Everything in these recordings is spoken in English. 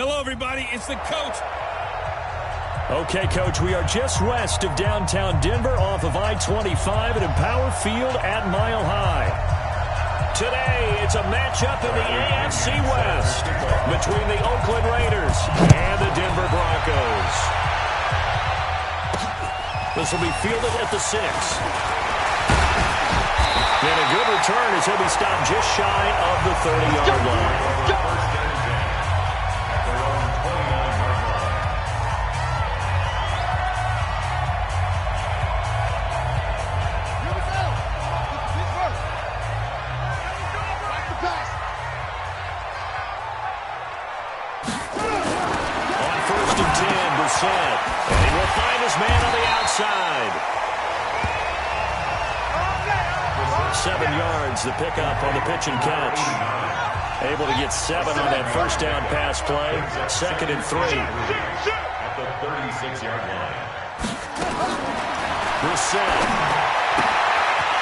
Hello, everybody. It's the coach. Okay, Coach, we are just west of downtown Denver off of I-25 at Empower Field at Mile High. Today, it's a matchup in the AFC West between the Oakland Raiders and the Denver Broncos. This will be fielded at the 6. And a good return as he'll be stopped just shy of the 30-yard line. And he will find his man on the outside. 7 yards, the pickup on the pitch and catch. Able to get 7 on that first down pass play. 2nd and 3. At the 36-yard line. Brissett.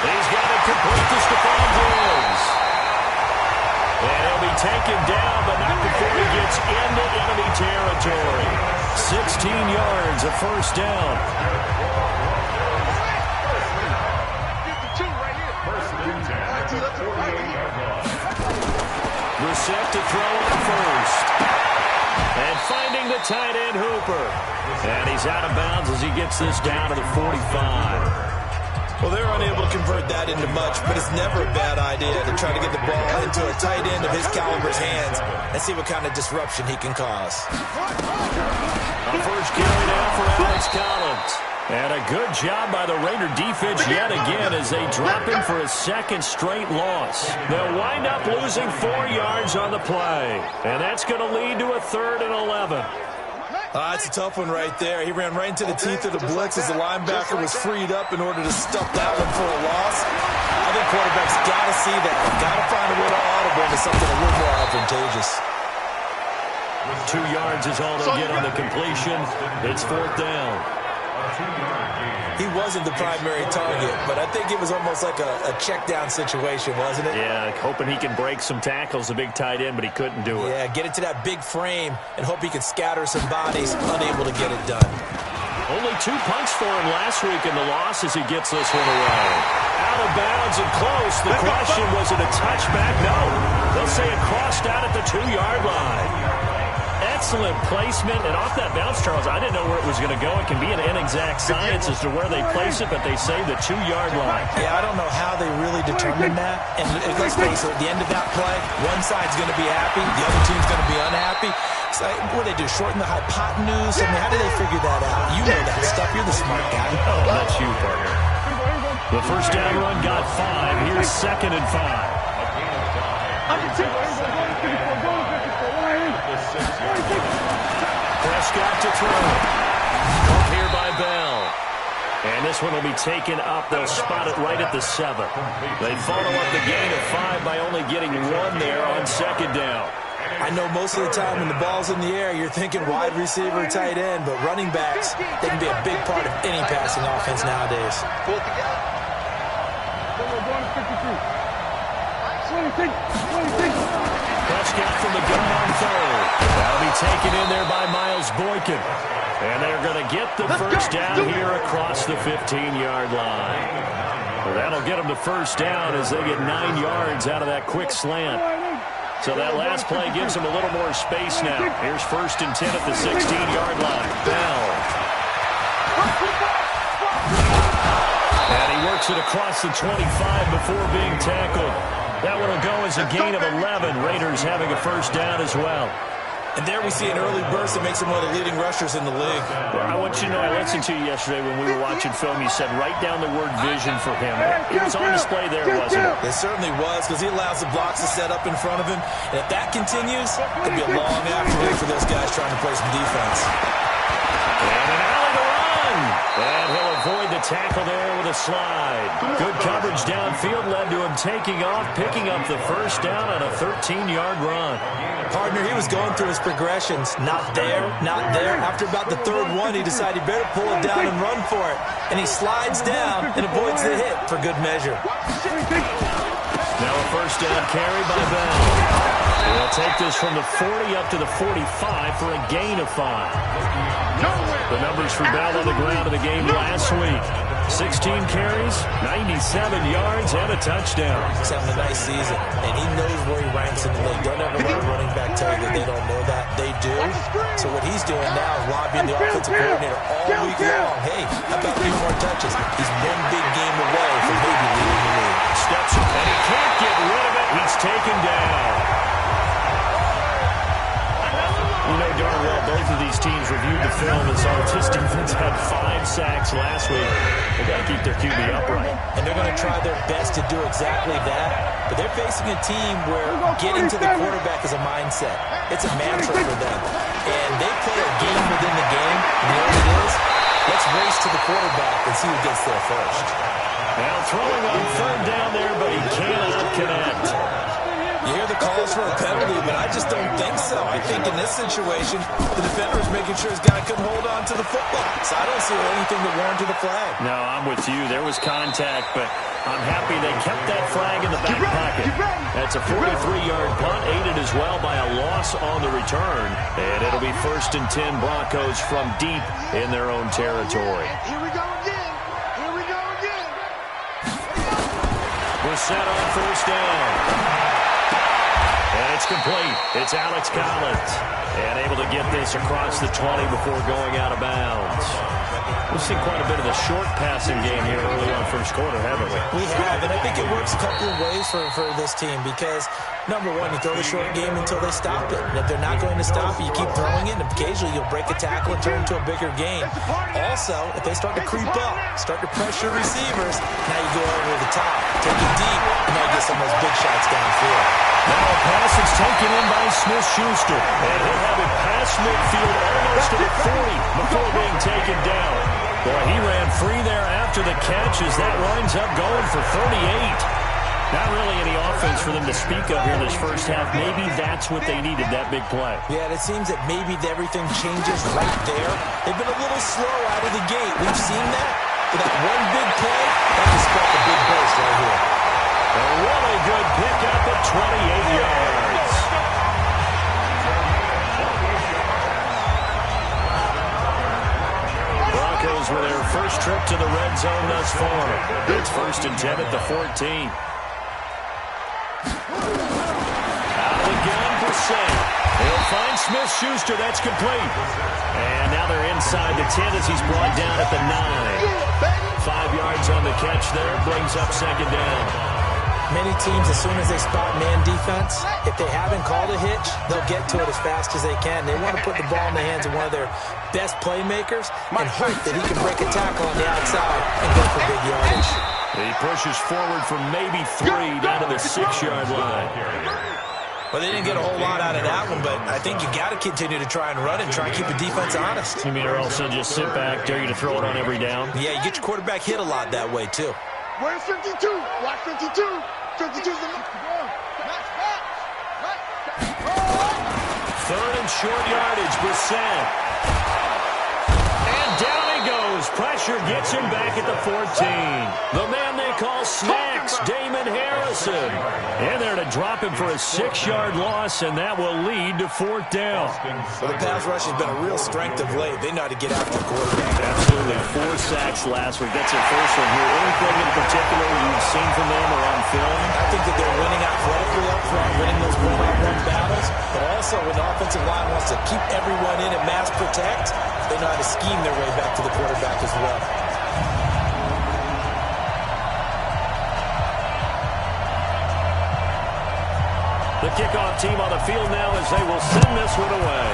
He's got it complete to Stephon Diggs. And he'll be taken down, but not before he gets into enemy territory. 16 yards, a first down. Brissett to throw on first. And finding the tight end Hooper. And he's out of bounds as he gets this down to the 45. Well, they're unable to convert that into much, but it's never a bad idea to try to get the ball into a tight end of his caliber's hands and see what kind of disruption he can cause. A first carry now for Alex Collins. And a good job by the Raider defense yet again as they drop him for a second straight loss. They'll wind up losing 4 yards on the play. And that's going to lead to a 3rd and 11. That's a tough one right there. He ran right into the teeth of the blitz as the linebacker was freed up in order to stuff that one for a loss. I think quarterbacks got to see that. Got to find a way to audible into something a little more advantageous. 2 yards is all they'll get on the completion. It's 4th down. He wasn't the primary target, but I think it was almost like a check down situation, wasn't it? Yeah, hoping he can break some tackles, a big tight end, but he couldn't do it. Yeah, get it to that big frame and hope he can scatter some bodies, unable to get it done. Only 2 punts for him last week in the loss as he gets this one away. Out of bounds and close. The question, was it a touchback? No. They'll say it crossed out at the 2-yard line. Excellent placement, and off that bounce, Charles, I didn't know where it was going to go. It can be an inexact science as to where they place it, but they say the 2-yard line. Yeah, I don't know how they really determined that. And let's face it, at the end of that play, one side's going to be happy, the other team's going to be unhappy. So what do they do, shorten the hypotenuse? I mean, how do they figure that out? You know that stuff. You're the smart guy. Oh, that's you, partner. The first down run got 5. Here's 2nd and 5. Prescott to throw. Up here by Bell. And this one will be taken up. They'll spot it right at the 7. They follow up the gain of 5 by only getting 1 there on 2nd down. I know most of the time when the ball's in the air, you're thinking wide receiver, tight end, but running backs, they can be a big part of any passing offense nowadays. Prescott from the gun on 3rd. That'll be taken in there by Miles Boykin. And they're going to get the first down here across the 15-yard line. Well, that'll get them the first down as they get 9 yards out of that quick slant. So that last play gives them a little more space now. Here's 1st and 10 at the 16-yard line. Bell. And he works it across the 25 before being tackled. That one will go as a gain of 11. Raiders having a first down as well. And there we see an early burst that makes him one of the leading rushers in the league. Well, I want you to know, I listened to you yesterday when we were watching film. You said write down the word vision for him. It was on display there, wasn't it? It certainly was, because he allows the blocks to set up in front of him. And if that continues, it could be a long afternoon for those guys trying to play some defense. And an alley to run. And he'll avoid the tackle there with a slide. Good coverage downfield led to him taking off, picking up the first down on a 13-yard run. Partner, he was going through his progressions. Not there, not there. After about the 3rd one, he decided he better pull it down and run for it. And he slides down and avoids the hit for good measure. Now a first down carry by Bell. He'll take this from the 40 up to the 45 for a gain of 5. The numbers for Bell on the ground in the game last week. 16 carries, 97 yards, and a touchdown. He's having a nice season, and he knows where he ranks in the league. Don't ever let a running back tell you that they don't know that. They do. So what he's doing now is lobbying the offensive coordinator all week long. Hey, how about a few more touches? He's one big game away from maybe leading the league. Steps and he can't get rid of it. He's taken down. You know darn well both of these teams reviewed the film and saw this defense had 5 sacks last week. They've got to keep their QB upright. And they're going to try their best to do exactly that. But they're facing a team where getting to the quarterback is a mindset. It's a mantra for them. And they play a game within the game. You know what it is? Let's race to the quarterback and see who gets there first. Now throwing on third down there, but he cannot connect. You hear the calls for a penalty, but I just don't think so. I think in this situation, the defender is making sure his guy couldn't hold on to the football. So I don't see anything that warranted a flag. No, I'm with you. There was contact, but I'm happy they kept that flag in the back pocket. That's a 43-yard punt, aided as well by a loss on the return. And it'll be 1st and 10 Broncos from deep in their own territory. Here we go again. Here we go again. We're set on first down. And it's complete. It's Alex Collins. And able to get this across the 20 before going out of bounds. We've seen quite a bit of the short passing game here early on first quarter, haven't we? We have, and I think it works a couple of ways for this team because, number one, you throw the short game until they stop it. And if they're not going to stop it, you keep throwing it, and occasionally you'll break a tackle and turn it into a bigger game. Also, if they start to creep up, start to pressure receivers, now you go over the top, take it deep, and now you get some of those big shots downfield. Now a pass is taken in by Smith-Schuster. And he'll have it past midfield almost to the 40 before being taken down. Boy, he ran free there after the catch as that winds up going for 38. Not really any offense for them to speak of here in this first half. Maybe that's what they needed, that big play. Yeah, and it seems that maybe everything changes right there. They've been a little slow out of the gate. We've seen that. But that one big play, that just sparked a big burst right here. A really good pickup at 28 yards. Broncos with their first trip to the red zone thus far. It's 1st and 10 at the 14. Out of the gun, Brissett. He'll find Smith-Schuster. That's complete. And now they're inside the 10 as he's brought down at the 9. 5 yards on the catch there. Brings up 2nd down. Many teams, as soon as they spot man defense, if they haven't called a hitch, they'll get to it as fast as they can. They want to put the ball in the hands of one of their best playmakers and hope that he can break a tackle on the outside and go for big yardage. He pushes forward from maybe 3 down to the 6-yard line. Well, they didn't get a whole lot out of that one, but I think you got to continue to try and run and try and keep the defense honest. You mean or also just sit back, dare you to throw it on every down? Yeah, you get your quarterback hit a lot that way, too. Where's 52? Watch 52. 52's the Third and short yardage, Brissett. And down he goes. Pressure gets him back at the 14. The man they call Snacks, Damon Harrison. In there to drop him for a 6-yard loss, and that will lead to 4th down. Well, the pass rush has been a real strength of late. They know how to get after the quarterback. Absolutely. 4 sacks last week. That's their first one here. Anything in particular you've seen from them or on film? I think that they're winning athletically up front, winning those one-on-one battles, but also when the offensive line wants to keep everyone in and mass protect, they know how to scheme their way back to the quarterback as well. The kickoff team on the field now as they will send this one away.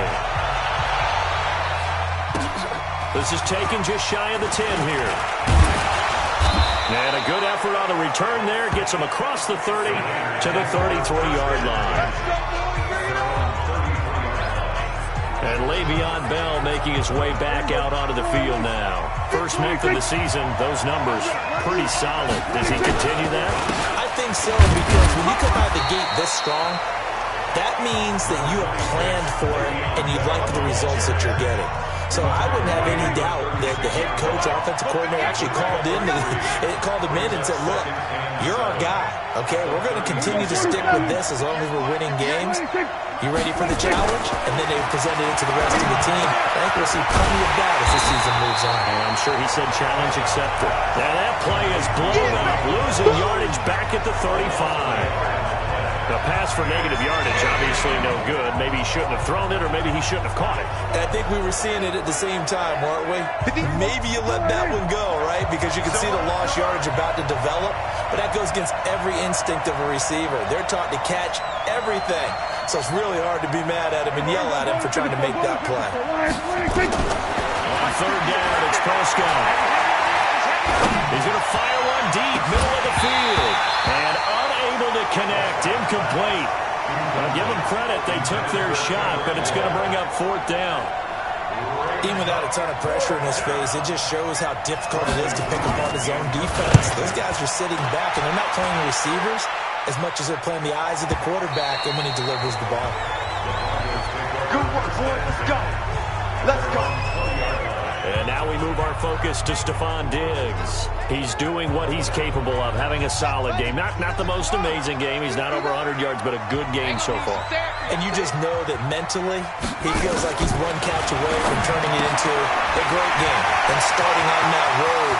This is taken just shy of the 10 here. And a good effort on the return there. Gets him across the 30 to the 33-yard line. And Le'Veon Bell making his way back out onto the field now. First month of the season, those numbers pretty solid. Does he continue that? I think so, because when you come out of the gate this strong, that means that you have planned for it and you like the results that you're getting. So I wouldn't have any doubt that the head coach, offensive coordinator, actually called him in and said, look, you're our guy, okay? We're going to continue to stick with this as long as we're winning games. You ready for the challenge? And then they presented it to the rest of the team. I think we'll see plenty of that as the season moves on. And I'm sure he said challenge accepted. Now that play is blown up, losing yardage back at the 35. The pass for negative yardage, obviously no good. Maybe he shouldn't have thrown it, or maybe he shouldn't have caught it. And I think we were seeing it at the same time, weren't we? Maybe you let that one go, right? Because you can see the lost yardage about to develop. But that goes against every instinct of a receiver. They're taught to catch everything. So it's really hard to be mad at him and yell at him for trying to make that play. On third down, it's Prescott. He's going to fire one deep, middle of the field. And unable to connect, incomplete. I'll give them credit, they took their shot, but it's going to bring up fourth down. Even without a ton of pressure in his face, it just shows how difficult it is to pick apart his own defense. Those guys are sitting back, and they're not playing receivers as much as they're playing the eyes of the quarterback and when he delivers the ball. Good work, boy. Let's go. Let's go. And now we move our focus to Stephon Diggs. He's doing what he's capable of, having a solid game. Not the most amazing game. He's not over 100 yards, but a good game so far. And you just know that mentally, he feels like he's one catch away from turning it into a great game and starting on that road.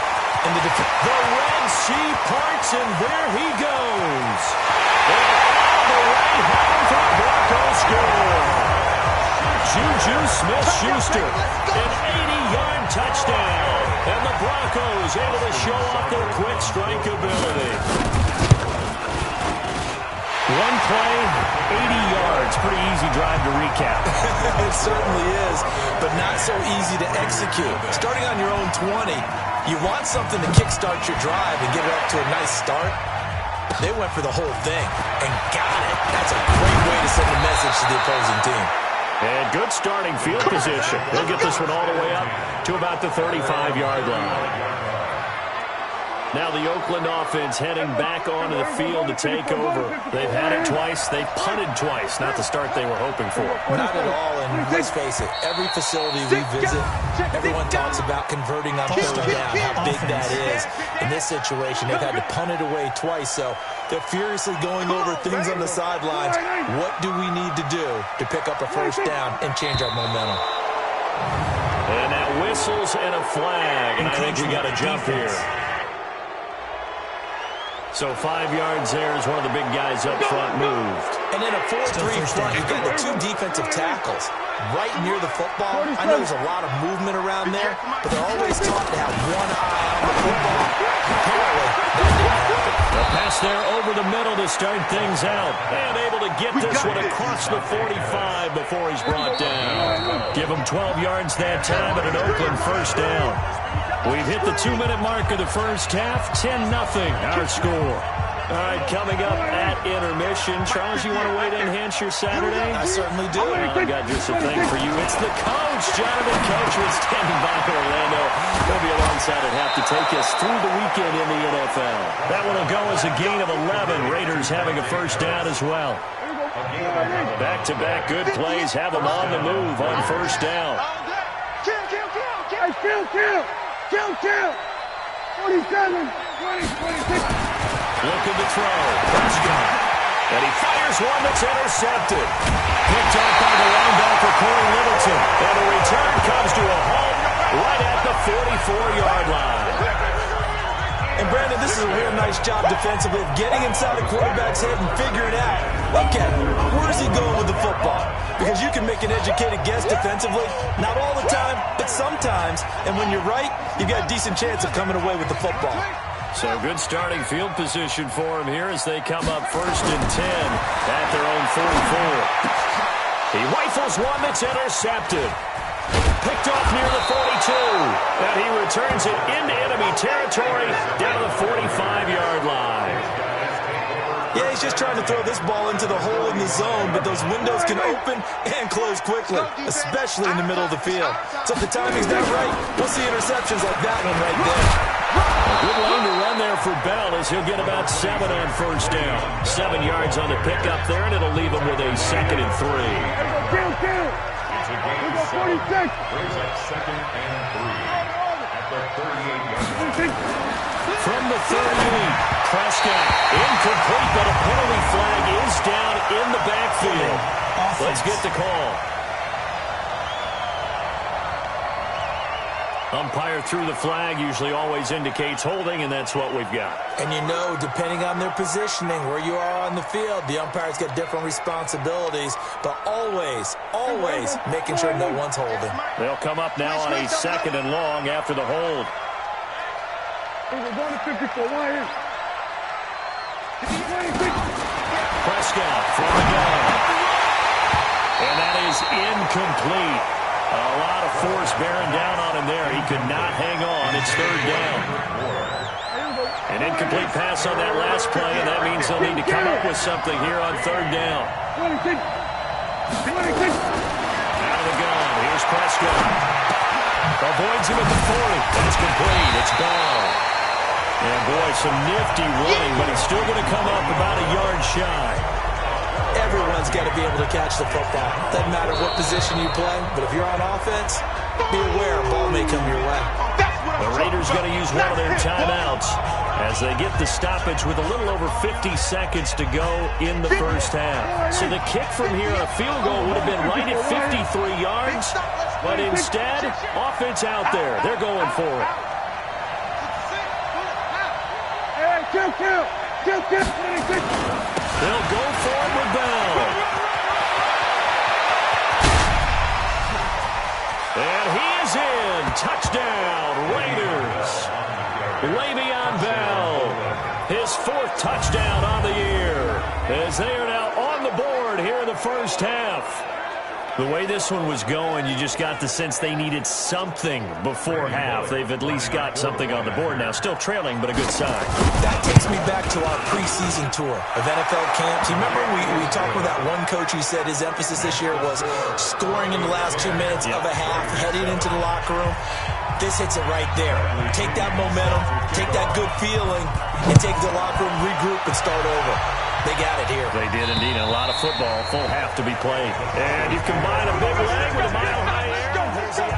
The Red Sea parts, and there he goes. And all the way home for the Broncos score. Juju Smith-Schuster, an 80-yard touchdown. And the Broncos able to show off their quick strike ability. One play, 80 yards. Pretty easy drive to recap. It certainly is, but not so easy to execute. Starting on your own 20, you want something to kickstart your drive and get it up to a nice start. They went for the whole thing and got it. That's a great way to send a message to the opposing team. And good starting field position. They'll get this one all the way up to about the 35-yard line. Now the Oakland offense heading back onto the field to take over. They've had it twice. They've punted twice. Not the start they were hoping for. Not at all, and let's face it, every facility we visit, everyone talks about converting on third down, how big that is. In this situation, they've had to punt it away twice, so they're furiously going over things on the sidelines. What do we need to do to pick up a first down and change our momentum? And now whistles and a flag, and I think we got a jump here. So 5 yards there as one of the big guys up front moved. And in a 4-3 front, you've got the two defensive tackles right near the football. I know there's a lot of movement around there, but they're always taught to have one eye on the football. Apparently, that didn't happen. A pass there over the middle to start things out. And able to get this one across the 45 before he's brought down. Give him 12 yards that time at an Oakland first down. We've hit the 2-minute mark of the first half. 10-0 our score. All right, coming up at intermission. Charles, you want to wait to enhance your Saturday? I certainly do. I've got just a thing for you. It's the coach, Jonathan Coachman, standing by in Orlando. He'll be alongside at half to take us through the weekend in the NFL. That one will go as a gain of 11. Raiders having a first down as well. Back-to-back good plays have them on the move on first down. Kill. 47, 20, 26. Looking to throw. Prescott. And he fires one that's intercepted. Picked up by the linebacker, Corey Littleton. And the return comes to a halt right at the 44-yard line. And Brandon, this is a real nice job defensively of getting inside the quarterback's head and figuring out, okay, where's he going with the football? Because you can make an educated guess defensively, not all the time, but sometimes. And when you're right, you've got a decent chance of coming away with the football. So good starting field position for him here as they come up 1st and 10 at their own 44. He rifles one that's intercepted. Picked off near the 42. And he returns it into enemy territory down to the 45-yard line. Yeah, he's just trying to throw this ball into the hole in the zone, but those windows can open and close quickly, especially in the middle of the field. So if the timing's not right, we'll see interceptions like that one right there. A good lane to run there for Bell as he'll get about 7 on first down. 7 yards on the pickup there, and it'll leave him with a 2nd and 3. Brings up 2nd and 3 at the 38-yard line. From the 38, Prescott incomplete, but a penalty flag is down in the backfield. Let's get the call. Umpire threw the flag, usually always indicates holding, and that's what we've got. And you know, depending on their positioning, where you are on the field, the umpire's got different responsibilities, but always making sure no one's holding. They'll come up now on a 2nd and long after the hold. Prescott from the gun. And that is incomplete. A lot of force bearing down on him there. He could not hang on. It's 3rd down. An incomplete pass on that last play, and that means they'll need to come up with something here on 3rd down. Out of the gun. Here's Prescott. Avoids him at the 40. That's complete. It's Bell. And, boy, some nifty running, but it's still going to come up about a yard shy. Everyone's got to be able to catch the football. Doesn't matter what position you play, but if you're on offense, be aware a ball may come your way. The Raiders going to use one of their timeouts as they get the stoppage with a little over 50 seconds to go in the first half. So the kick from here on a field goal would have been right at 53 yards, but instead, offense out there. They're going for it. They'll go for it with Bell. And he is in. Touchdown, Raiders. Le'Veon Bell, his 4th touchdown on the year, as they are now on the board here in the first half. The way this one was going, you just got the sense they needed something before half. They've at least got something on the board now. Still trailing, but a good sign. That takes me back to our preseason tour of NFL camps. You remember we talked with that one coach who said his emphasis this year was scoring in the last 2 minutes of a half, heading into the locker room. This hits it right there. Take that momentum, take that good feeling, and take the locker room, regroup, and start over. They got it here. They did indeed. A lot of football, full half to be played. And you combine a big leg with a mile-high air. Here's the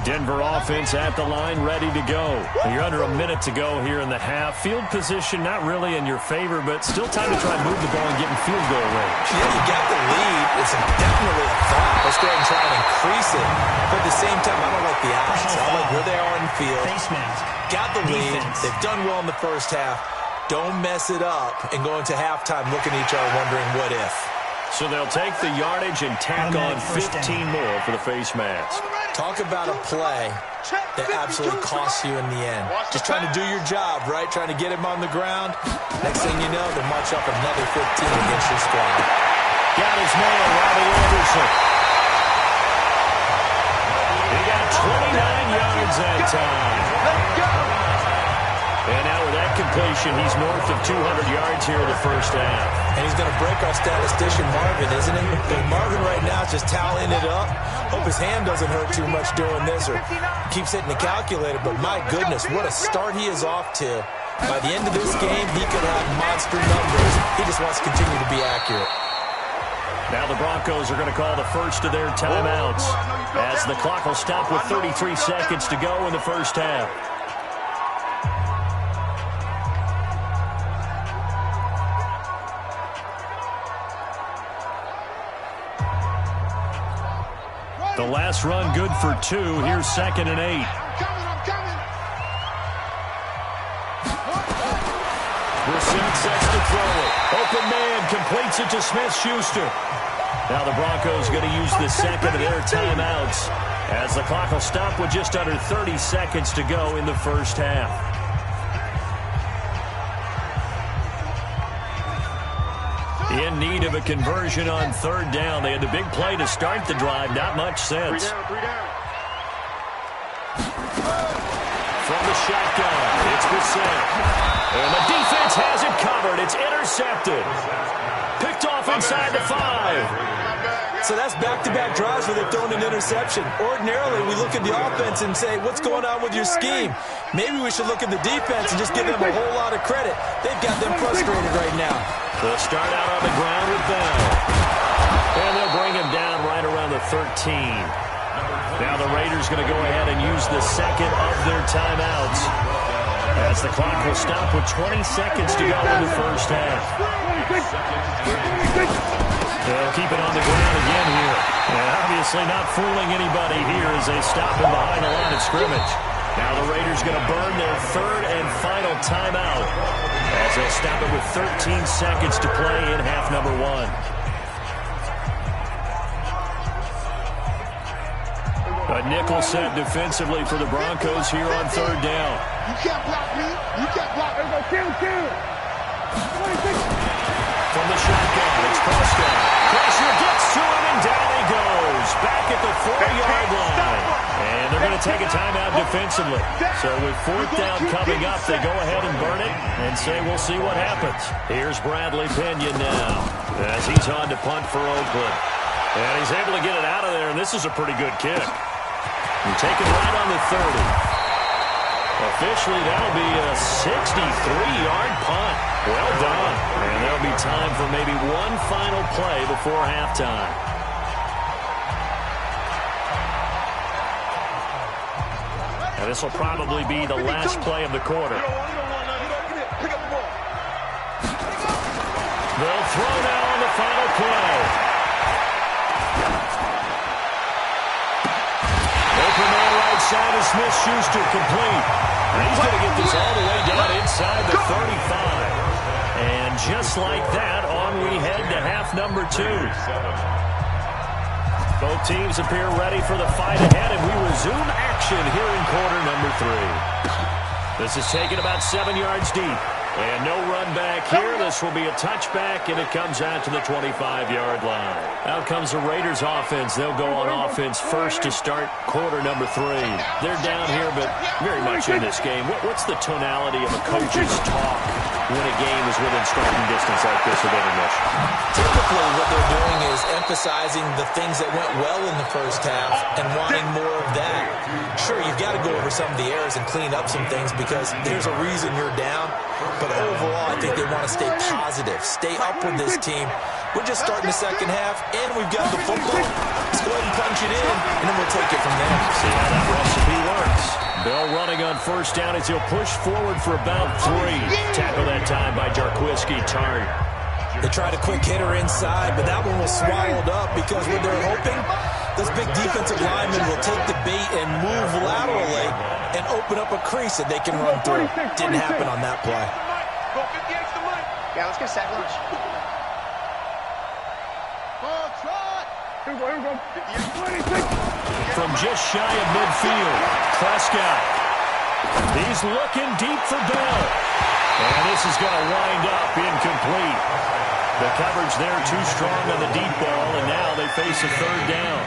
Denver offense at the line, ready to go. You're under a minute to go here in the half. Field position not really in your favor, but still time to try and move the ball and get in field goal range. Yeah, you got the lead. It's definitely a thought. Let's go ahead and try and increase it. But at the same time, I don't like the options. I like where they are in the field. Got the lead. They've done well in the first half. Don't mess it up and go into halftime looking at each other wondering what if. So they'll take the yardage and tack on 15 more for the face mask. Talk about a play that absolutely costs you in the end. Just trying to do your job, right? Trying to get him on the ground. Next thing you know, they'll march up another 15 against your squad. Got his man, Robbie Anderson. He got 29 yards that time. Let's go. And now with that completion, he's north of 200 yards here in the first half. And he's going to break our statistician, Marvin, isn't he? But Marvin right now is just tallying it up. Hope his hand doesn't hurt too much doing this or keeps hitting the calculator. But my goodness, what a start he is off to. By the end of this game, he could have monster numbers. He just wants to continue to be accurate. Now the Broncos are going to call the first of their timeouts as the clock will stop with 33 seconds to go in the first half. The last run good for 2. Here's 2nd and 8. I'm coming. Brissett sets to throw it. Open man completes it to Smith-Schuster. Now the Broncos going to use the second of their timeouts as the clock will stop with just under 30 seconds to go in the first half. In need of a conversion on 3rd down. They had the big play to start the drive. Not much sense. 3 down. From the shotgun, it's Brissett. And the defense has it covered. It's intercepted. Picked off inside the 5. So that's back-to-back drives where they've thrown an interception. Ordinarily, we look at the offense and say, what's going on with your scheme? Maybe we should look at the defense and just give them a whole lot of credit. They've got them frustrated right now. They'll start out on the ground with Bell. And they'll bring him down right around the 13. Now the Raiders going to go ahead and use the second of their timeouts, as the clock will stop with 20 seconds to go in the first half. They'll keep it on the ground again here. And obviously not fooling anybody here as they stop him behind the line of scrimmage. Now the Raiders going to burn their third and final timeout, as they'll stop it with 13 seconds to play in half number 1. A nickel set defensively for the Broncos here on third down. You can't block me. You can't block me. Kill. From the shotgun, it's Prescott. Pressure gets to him, and down he goes. Back at the 4-yard line. And they're going to take a timeout defensively. So with fourth down coming up, they go ahead and burn it and say we'll see what happens. Here's Bradley Pinion now, as he's on to punt for Oakland. And he's able to get it out of there, and this is a pretty good kick. You take it right on the 30. Officially, that'll be a 63-yard punt. Well done. And there'll be time for maybe one final play before halftime. And this will probably be the last play of the quarter. They'll throw now on the final play. Open man right side of Smith-Schuster, complete. And he's going to get this all the way down inside the 35. And just like that, on we head to half number 2. Both teams appear ready for the fight ahead, and we resume action here in quarter number 3. This is taken about 7 yards deep. And no run back here. This will be a touchback, and it comes out to the 25-yard line. Out comes the Raiders offense. They'll go on offense first to start quarter number 3. They're down here, but very much in this game. What's the tonality of a coach's talk when a game is within striking distance like this with intermission? Typically, what they're doing is emphasizing the things that went well in the first half and wanting more of that. Sure, you've got to go over some of the errors and clean up some things because there's a reason you're down. But overall, I think they want to stay positive, stay up with this team. We're just starting the second half, and we've got the football. Let's go ahead and punch it in, and then we'll take it from there. See how that recipe works. Bell running on first down as he'll push forward for about 3. Tackle that time by Jarquiski Tartt. They tried a quick hitter inside, but that one was swallowed up because what they're hoping, those big defensive linemen will take the bait and move laterally and open up a crease that they can run through. Didn't happen on that play. Yeah, let's get sack lunch. From just shy of midfield, Prescott. He's looking deep for Bell. And this is going to wind up incomplete. The coverage there too strong on the deep ball, and now they face a third down.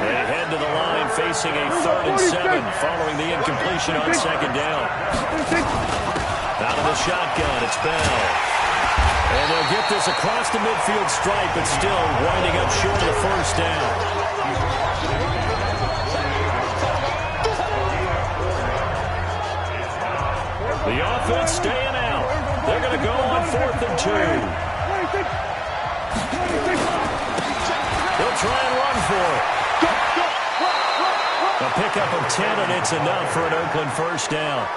They head to the line facing a 3rd and 7 following the incompletion on second down. Out of the shotgun, it's Bell. And they'll get this across the midfield stripe, but still winding up short of the first down. The offense staying out. They're going to go on 4th and 2. They'll try and run for it. A pickup of 10, and it's enough for an Oakland first down.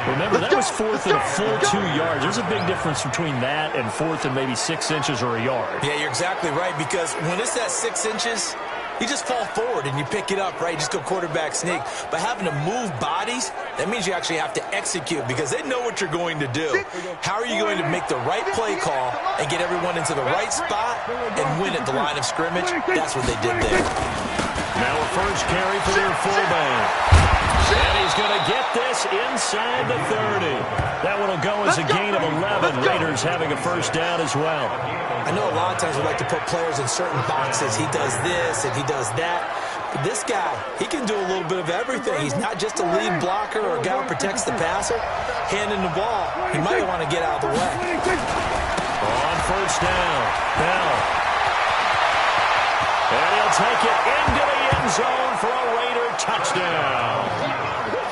Remember, that was 4th and a full 2 yards. There's a big difference between that and 4th and maybe 6 inches or a yard. Yeah, you're exactly right, because when it's at 6 inches, you just fall forward and you pick it up, right? You just go quarterback sneak. But having to move bodies, that means you actually have to execute because they know what you're going to do. How are you going to make the right play call and get everyone into the right spot and win at the line of scrimmage? That's what they did there. Now a first carry for their fullback. And he's going to get this inside the 30. That one will go as a gain of 11. Raiders having a first down as well. I know a lot of times we like to put players in certain boxes. He does this and he does that. But this guy, he can do a little bit of everything. He's not just a lead blocker or a guy who protects the passer. Handing the ball, he might want to get out of the way. On first down, Bell. And he'll take it into the end zone for a Raider touchdown.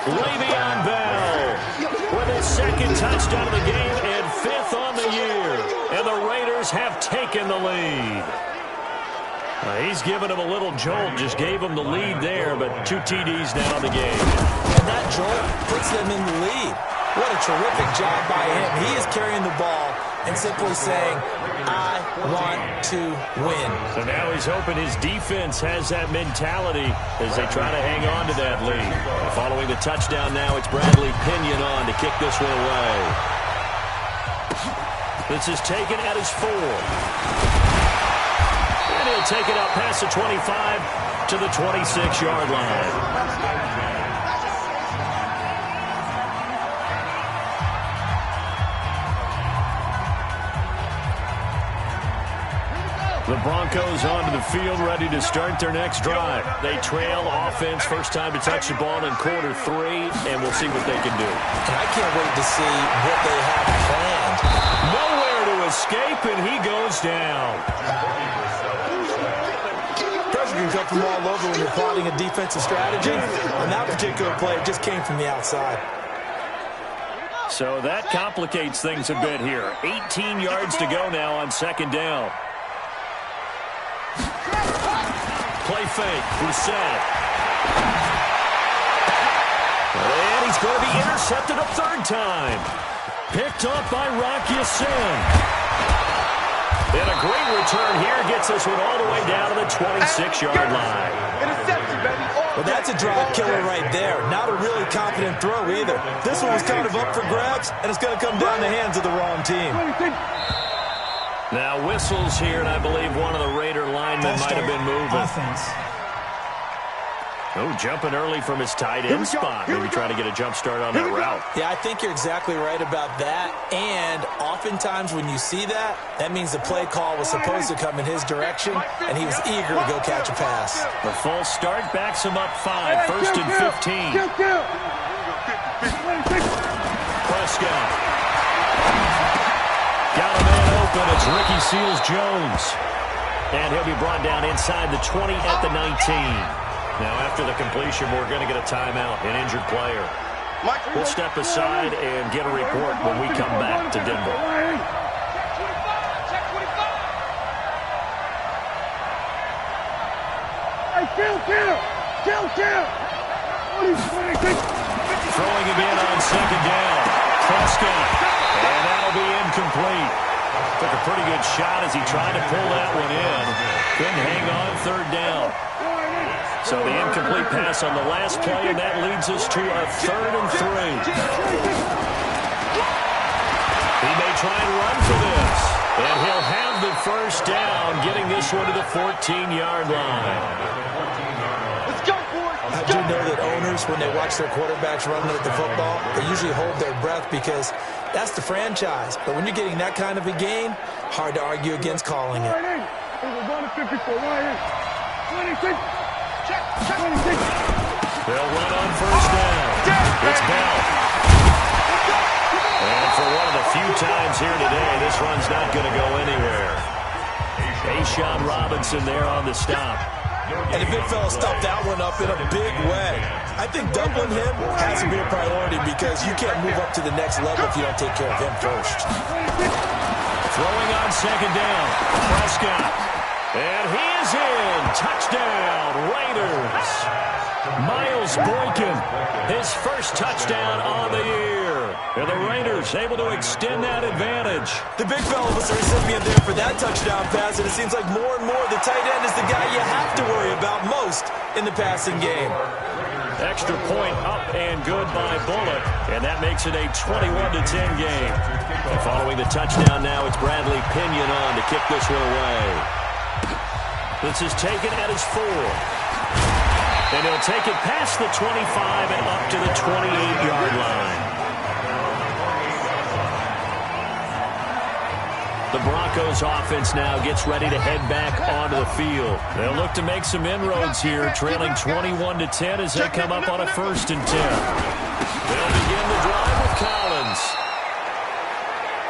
Le'Veon Bell with his 2nd touchdown of the game and 5th on the year. And the Raiders have taken the lead. He's given him a little jolt, just gave him the lead there, but 2 TDs now in the game. And that jolt puts them in the lead. What a terrific job by him. He is carrying the ball and simply saying, I want to win. So now he's hoping his defense has that mentality as they try to hang on to that lead. Following the touchdown now, it's Bradley Pinion on to kick this one away. This is taken at his 4. And he'll take it out past the 25 to the 26-yard line. The Broncos onto the field, ready to start their next drive. They trail offense, first time to touch the ball in quarter 3, and we'll see what they can do. And I can't wait to see what they have planned. Nowhere to escape, and he goes down. Pressure can come from all over when you're plotting a defensive strategy. On that particular play, it just came from the outside. So that complicates things a bit here. 18 yards to go now on second down. Play fake, Brissett. And he's going to be intercepted a 3rd time. Picked up by Rocky Sin. And a great return here gets this one all the way down to the 26-yard line. Interception, baby. Well, that's a drive killer right there. Not a really confident throw either. This one was kind of up for grabs, and it's going to come down the hands of the wrong team. Now whistles here, and I believe one of the Raider linemen might have been moving. Offense. Oh, jumping early from his tight end spot. Maybe trying to get a jump start on that route. Yeah, I think you're exactly right about that. And oftentimes when you see that, that means the play call was supposed to come in his direction, and he was eager to go catch a pass. The false start backs him up 5, 1st and 15. Prescott. Got a man open. It's Ricky Seals-Jones. And he'll be brought down inside the 20 at the 19. Now, after the completion, we're going to get a timeout, an injured player. We'll step aside and get a report when we come back to Denver. Throwing him in on second down. Prescott. And that'll be incomplete. Took a pretty good shot as he tried to pull that one in. Couldn't hang on 3rd down. So the incomplete pass on the last play, and that leads us to a 3rd and 3. He may try and run for this. And he'll have the first down, getting this one to the 14-yard line. Let's go, boys. I do know that owners, when they watch their quarterbacks run at the football, they usually hold their breath because that's the franchise. But when you're getting that kind of a gain, hard to argue against calling it. They'll run on first down. It's Bell. And for one of the few times here today, this run's not going to go anywhere. A'Shawn Robinson there on the stop. And the big fella stuffed that one up in a big way. I think doubling him has to be a priority because you can't move up to the next level if you don't take care of him first. Throwing on second down. Prescott. And he is in. Touchdown, Raiders. Miles Boykin, his first touchdown on the year. And the Raiders able to extend that advantage. The big fella was the recipient there for that touchdown pass, and it seems like more and more the tight end is the guy you have to worry about most in the passing game. Extra point up and good by Bullock, and that makes it a 21-10 game. And following the touchdown now, it's Bradley Pinion on to kick this one away. This is taken at his 4. And he'll take it past the 25 and up to the 28-yard line. The Broncos offense now gets ready to head back onto the field. They'll look to make some inroads here, trailing 21-10 as they come up on a 1st and 10. They'll begin the drive with Collins.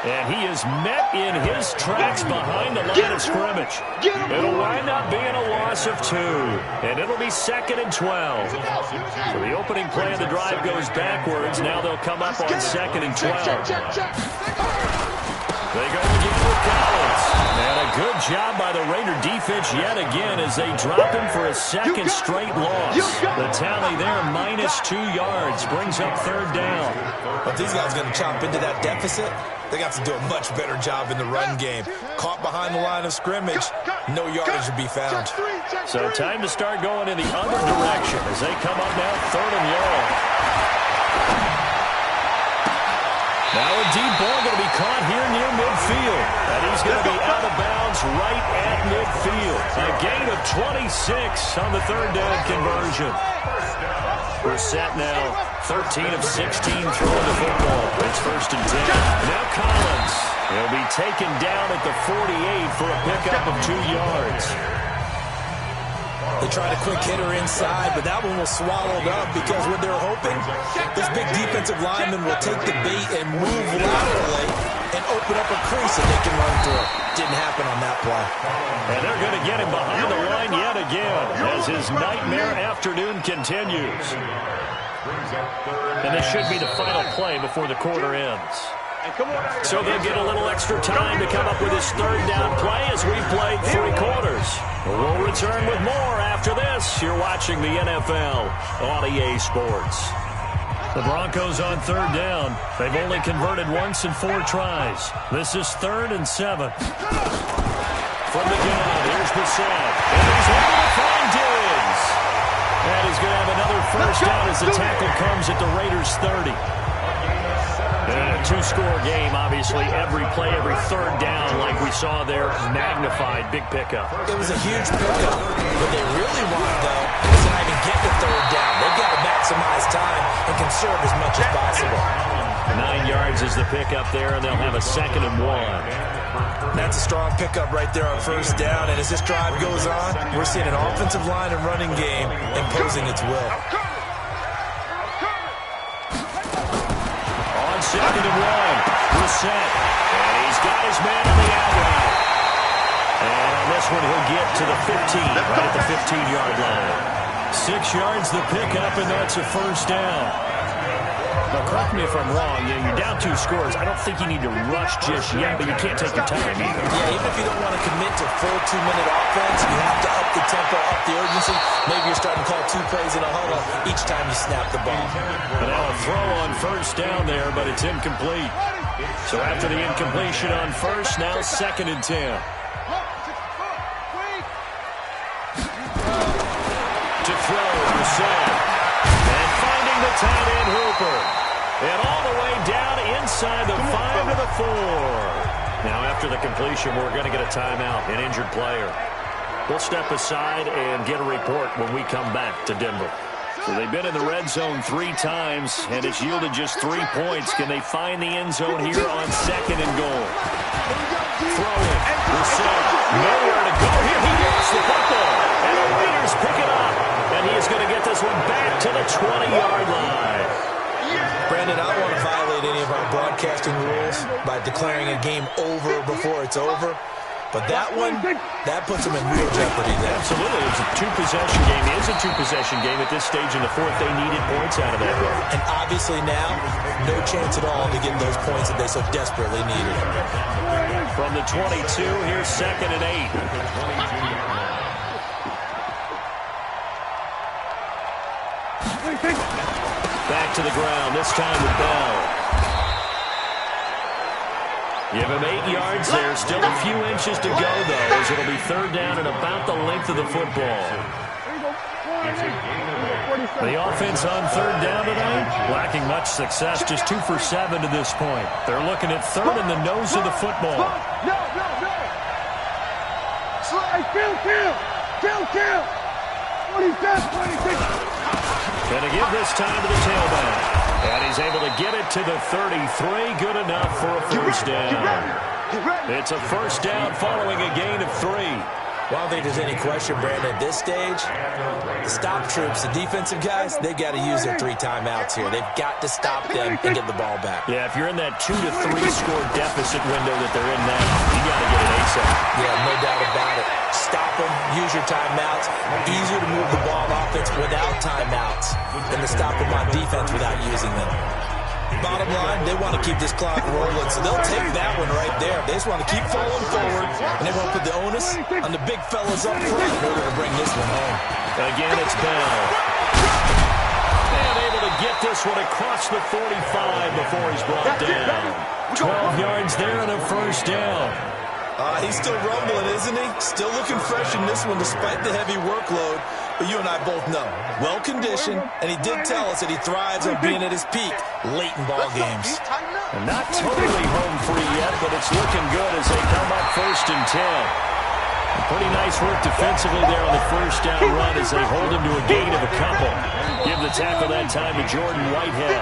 And he is met in his tracks behind the line of scrimmage. It'll wind up being a loss of 2. And it'll be 2nd and 12. So the opening play of the drive goes backwards. Now they'll come up on 2nd and 12. They go again with Collins. good job by the Raider defense yet again as they drop him for a second straight loss. The tally there, -2 yards, brings up third down. But these guys are going to chop into that deficit. They got to do a much better job in the run game. Caught behind the line of scrimmage, no yardage to be found. So time to start going in the other direction as they come up now, third and long. Now a deep ball going to be caught here near midfield. And he's going to be out of bounds right at midfield. A gain of 26 on the third down conversion. Brissett now 13 of 16 throwing the football. It's first and 10. Now Collins. He'll be taken down at the 48 for a pickup of 2 yards. They tried a quick hitter inside, but that one was swallowed up because what they're hoping, this big defensive lineman will take the bait and move laterally and open up a crease that they can run through. Didn't happen on that play. And they're going to get him behind the line yet again as his nightmare afternoon continues. And this should be the final play before the quarter ends. So they'll get a little extra time to come up with his third down play as we've played 3 quarters. We'll return with more after this. You're watching the NFL on EA Sports. The Broncos on third down. They've only converted once in 4 tries. This is 3rd and 7. From the gun, here's Brissett. And he's able to find Diggs. And he's going to have another first down as the tackle comes at the Raiders' 30. And a 2-score game, obviously. Every play, every third down, like we saw there, magnified. Big pickup. It was a huge pickup. What they really want, though, is to not even get the third down. They've got to maximize time and conserve as much as possible. 9 yards is the pickup there, and they'll have a 2nd and 1. That's a strong pickup right there on first down. And as this drive goes on, we're seeing an offensive line and running game imposing its will. 2nd and 1. Brissett. And he's got his man on the out route. And on this one, he'll get to the 15, right at the 15-yard line. 6 yards the pickup, and that's a first down. Now, correct me if I'm wrong. You're down 2 scores. I don't think you need to rush just yet, but you can't take your time either. Yeah, even if you don't want to commit to full 2-minute offense, you have to up the tempo, up the urgency. Maybe you're starting to call 2 plays in a huddle each time you snap the ball. And now a throw on first down there, but it's incomplete. So after the incompletion on first, now 2nd and 10. To throw, Brissett. And finding the tight end Hooper. And all the way down inside the 5 to the 4. Now after the completion, we're going to get a timeout, an injured player. We'll step aside and get a report when we come back to Denver. So they've been in the red zone 3 times, and it's yielded just 3 points. Can they find the end zone here on 2nd and goal? Throwing. Brissett. Nowhere to go here. He lost the football. And the Raiders pick it up. And he is going to get this one back to the 20-yard line. Brandon, I don't want to violate any of our broadcasting rules by declaring a game over before it's over. But that one, that puts them in real jeopardy there. Absolutely. It's a 2-possession game. It is a 2-possession game at this stage in the 4th. They needed points out of that one. And obviously now, no chance at all to get those points that they so desperately needed. From the 22, here's 2nd and 8. Back to the ground, this time with Bell. Give him 8 yards there. Still a few inches to go, though, as it'll be third down and about the length of the football. The offense on third down tonight, lacking much success, just 2 for 7 to this point. They're looking at third in the nose of the football. No. Slide, kill. 26. And to give this time to the tailback. And he's able to get it to the 33. Good enough for a first down. It's a first down following a gain of 3. Well, I don't think there's any question, Brandon, at this stage, the stop troops, the defensive guys, they've got to use their 3 timeouts here. They've got to stop them and get the ball back. Yeah, if you're in that 2 to 3 score deficit window that they're in now, you got to get it ASAP. Yeah, no doubt about it. Stop them, use your timeouts. Easier to move the ball on offense without timeouts than to stop them on defense without using them. Bottom line, they want to keep this clock rolling, so they'll take that one right there. They just want to keep falling forward, and they want to put the onus on the big fellas up front in order to bring this one home. Again, it's Bell. And able to get this one across the 45 before he's brought down. 12 yards there and a first down. He's still rumbling, isn't he? Still looking fresh in this one despite the heavy workload. But you and I both know, well-conditioned, and he did tell us that he thrives on being at his peak late in ball games. And not totally home free yet, but it's looking good as they come up 1st and 10. Pretty nice work defensively there on the first down run as they hold him to a gain of a couple. Give the tackle that time to Jordan Whitehead.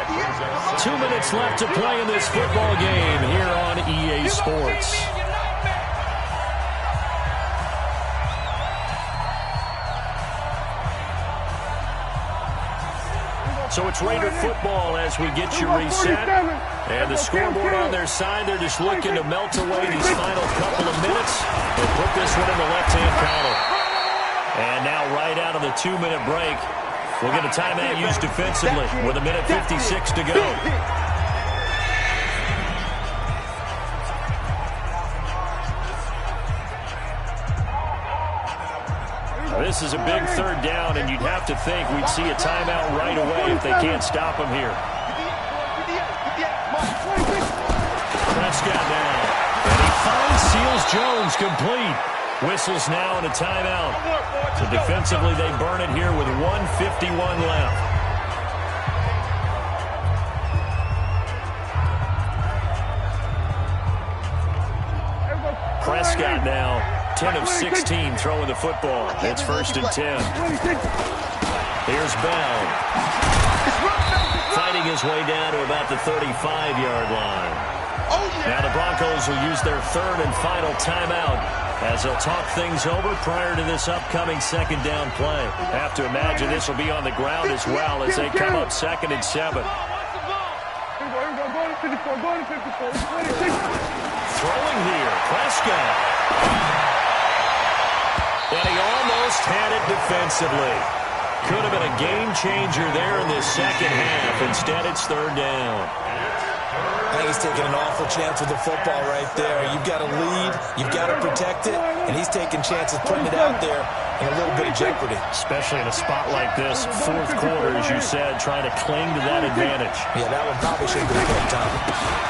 2 minutes left to play in this football game here on EA Sports. So it's Raider football as we get you reset. And the scoreboard on their side, they're just looking to melt away these final couple of minutes and put this one in the left-hand column. And now right out of the 2-minute break, we'll get a timeout used defensively with 1:56 to go. This is a big 3rd down, and you'd have to think we'd see a timeout right away if they can't stop him here. Prescott now, and he finds Seals-Jones complete. Whistles now and a timeout. So defensively, they burn it here with 1:51 left. Prescott now, 10 of 16 throwing the football. It's 1st and 10. Here's Bell. Fighting his way down to about the 35-yard line. Now the Broncos will use their 3rd and final timeout as they'll talk things over prior to this upcoming 2nd down play. Have to imagine this will be on the ground as well as they come up 2nd and 7. Throwing here, Prescott. And he almost had it defensively. Could have been a game changer there in this 2nd half. Instead, it's 3rd down. I think he's taking an awful chance with the football right there. You've got to lead, you've got to protect it, and he's taking chances putting it out there in a little bit of jeopardy. Especially in a spot like this, 4th quarter, as you said, trying to cling to that advantage. Yeah, that one probably should have been picked up.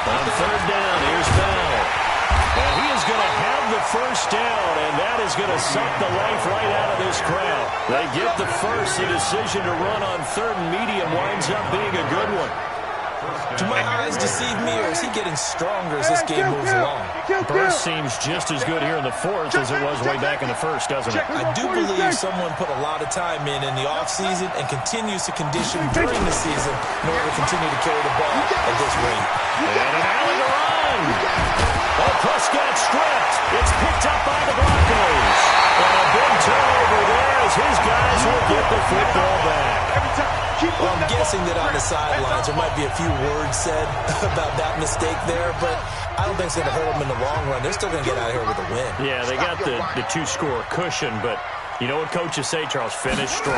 On 3rd down, here's Bell. And he is going to have the first down, and that is going to suck the life right out of this crowd. They get the first. The decision to run on 3rd and medium winds up being a good one. Do my eyes deceive me, or is he getting stronger as this game moves along? Burst seems just as good here in the 4th as it was way back in the 1st, doesn't it? I do believe someone put a lot of time in the offseason and continues to condition during the season in order to continue to carry the ball at this rate. And an alley to run. Oh, Prescott stripped. It's picked up by the Broncos. And a big turnover there as his guys will get the football back. Well, I'm guessing that on the sidelines there might be a few words said about that mistake there, but I don't think it's going to hurt them in the long run. They're still going to get out of here with a win. Yeah, they got the 2-score cushion, but you know what coaches say, Charles? Finish strong.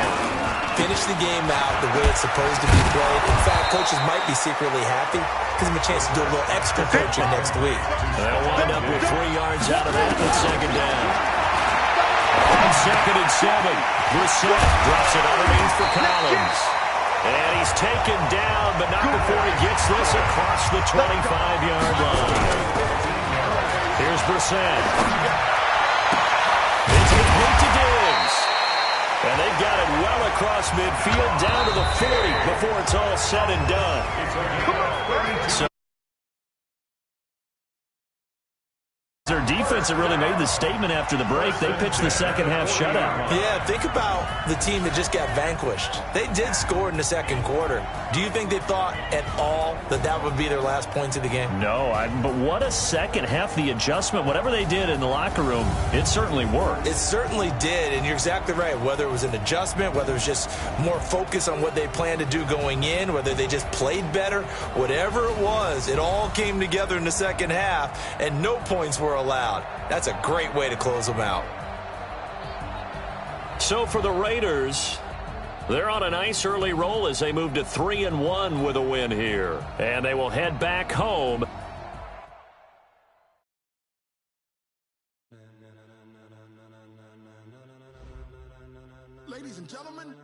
Finish the game out the way it's supposed to be played. In fact, coaches might be secretly happy. Gives them a chance to do a little extra coaching next week. They'll wind up with 3 yards out of that with 2nd down. On 2nd and 7, Brissett drops it underneath for Collins. And he's taken down, but not before he gets this across the 25-yard line. Here's Brissett. It's complete to Diggs. And they've got it well across midfield, down to the 40 before it's all said and done. So their defense that really made the statement after the break. They pitched the 2nd half shutout. Yeah, think about the team that just got vanquished. They did score in the 2nd quarter. Do you think they thought at all that that would be their last points of the game? No, but what a 2nd half. The adjustment, whatever they did in the locker room, it certainly worked. It certainly did, and you're exactly right. Whether it was an adjustment, whether it was just more focus on what they planned to do going in, whether they just played better, whatever it was, it all came together in the 2nd half, and no points were allowed. That's a great way to close them out. So for the Raiders, They're on a nice early roll as they move to 3-1 with a win here. And they will head back home. Ladies and gentlemen,